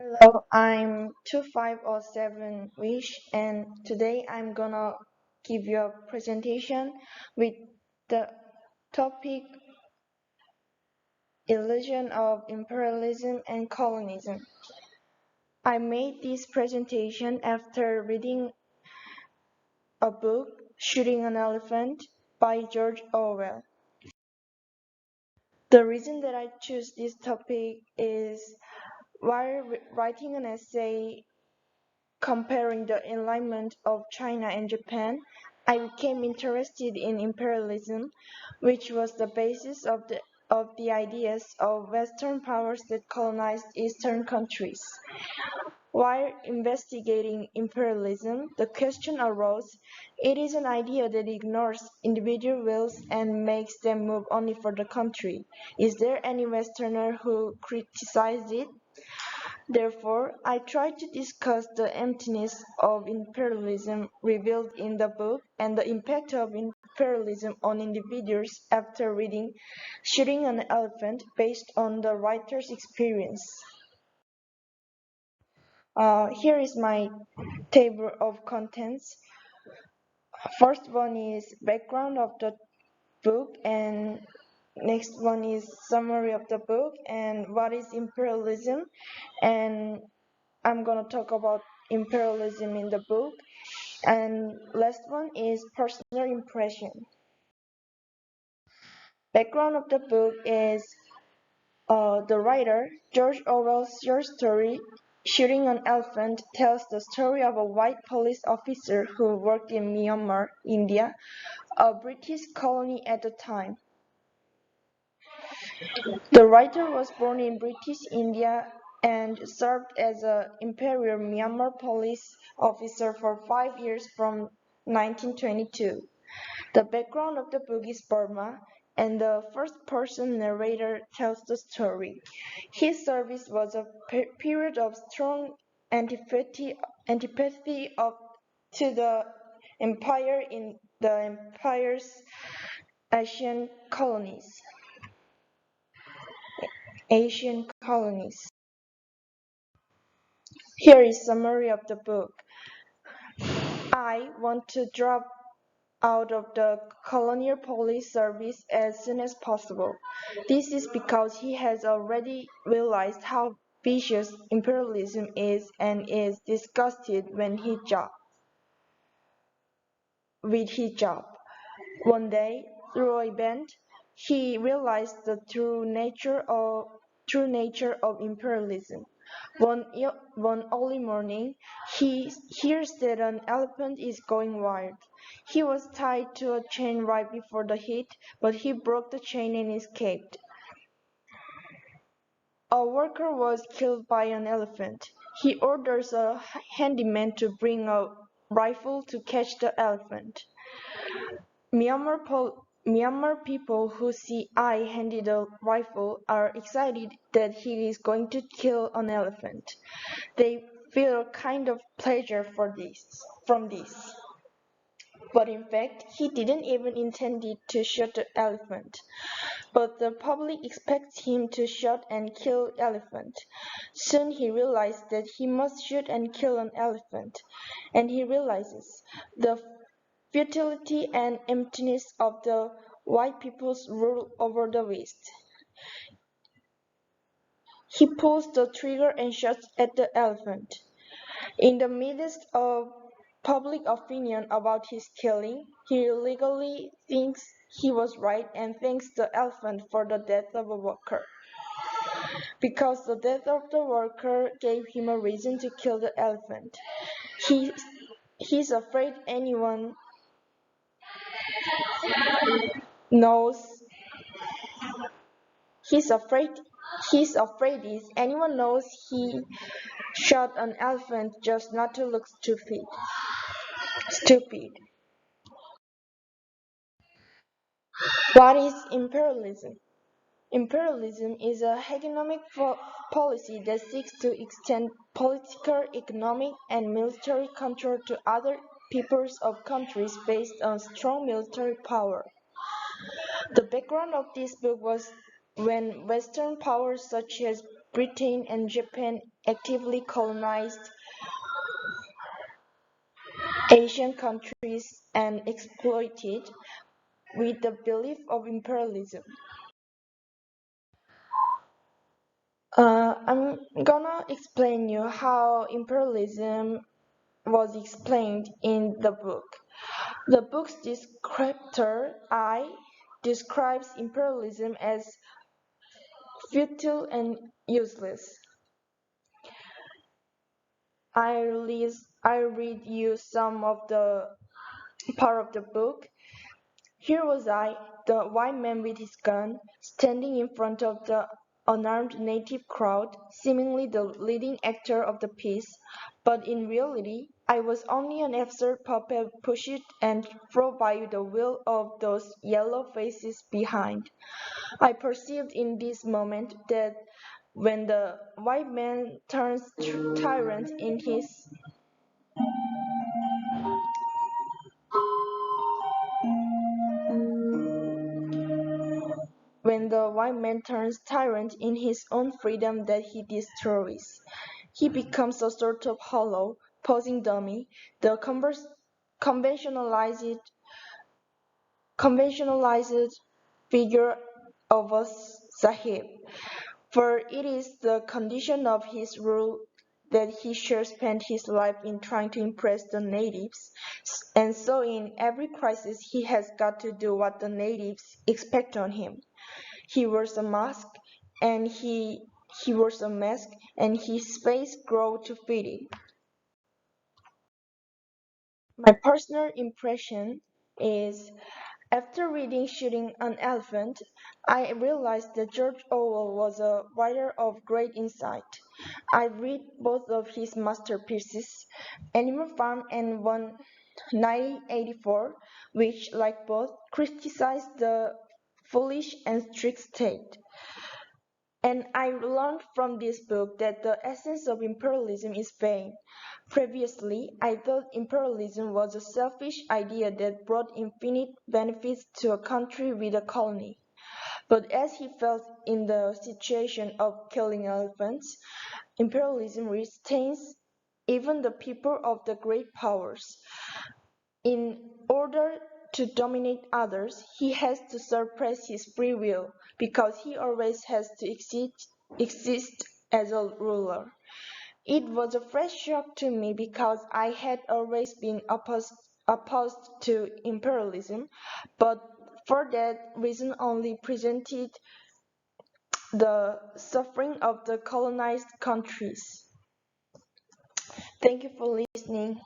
Hello, I'm 2507 Wish, and today I'm gonna give you a presentation with the topic Illusion of Imperialism and Colonialism. I made this presentation after reading a book, Shooting an Elephant, by George Orwell. The reason that I choose this topic is while writing an essay comparing the alignment of China and Japan, I became interested in imperialism, which was the basis of the ideas of Western powers that colonized Eastern countries. While investigating imperialism, the question arose, it is an idea that ignores individual wills and makes them move only for the country. Is there any Westerner who criticized it? Therefore, I tried to discuss the emptiness of imperialism revealed in the book and the impact of imperialism on individuals after reading Shooting an Elephant based on the writer's experience. Here is my table of contents. First one is background of the book, and next one is summary of the book and what is imperialism, and I'm gonna talk about imperialism in the book. And last one is personal impression. Background of the book is the writer, George Orwell's short story, Shooting an Elephant, tells the story of a white police officer who worked in Myanmar, India, a British colony at the time. The writer was born in British India and served as an Imperial Myanmar police officer for 5 years from 1922. The background of the book is Burma, and the first-person narrator tells the story. His service was a period of strong antipathy to the empire in the empire's Asian colonies. Here is summary of the book. I want to drop out of the colonial police service as soon as possible. This is because he has already realized how vicious imperialism is and is disgusted with his job. One day, through an event, he realized the true nature of imperialism. One early morning, he hears that an elephant is going wild. He was tied to a chain right before the hit, but he broke the chain and escaped. A worker was killed by an elephant. He orders a handyman to bring a rifle to catch the elephant. Myanmar people who see I handle a rifle are excited that he is going to kill an elephant. They feel a kind of pleasure from this. But in fact, he didn't even intend to shoot the elephant. But the public expects him to shoot and kill elephant. Soon he realizes that he must shoot and kill an elephant, and he realizes the futility and emptiness of the white people's rule over the West. He pulls the trigger and shoots at the elephant. In the midst of public opinion about his killing, he legally thinks he was right and thanks the elephant for the death of a worker. Because the death of the worker gave him a reason to kill the elephant. He's afraid anyone knows He's afraid if anyone knows he shot an elephant just not to look stupid. What is imperialism? Imperialism is a hegemonic policy that seeks to extend political, economic, and military control to other peoples of countries based on strong military power. The background of this book was when Western powers such as Britain and Japan actively colonized Asian countries and exploited with the belief of imperialism. I'm gonna explain you how imperialism was explained in the book. The book's descriptor, I, describes imperialism as futile and useless. I read you some of the part of the book. Here was I, the white man with his gun, standing in front of the unarmed native crowd, seemingly the leading actor of the piece, but in reality, I was only an absurd puppet pushed and thrown by the will of those yellow faces behind. I perceived in this moment that when the white man turns tyrant in his when the white man turns tyrant in his own freedom that he destroys. He becomes a sort of hollow, posing dummy, the conventionalized figure of a sahib. For it is the condition of his rule that he should spend his life in trying to impress the natives, and so in every crisis he has got to do what the natives expect on him. He wears a mask, and he wears a mask, and his face grows to fit it. My personal impression is, after reading Shooting an Elephant, I realized that George Orwell was a writer of great insight. I read both of his masterpieces, Animal Farm and 1984, which, like both, criticized the foolish and strict state. And I learned from this book that the essence of imperialism is vain. Previously, I thought imperialism was a selfish idea that brought infinite benefits to a country with a colony. But as he felt in the situation of killing elephants, imperialism retains even the people of the great powers. In order to dominate others, he has to suppress his free will, because he always has to exist as a ruler. It was a fresh shock to me because I had always been opposed to imperialism, but for that reason only presented the suffering of the colonized countries. Thank you for listening.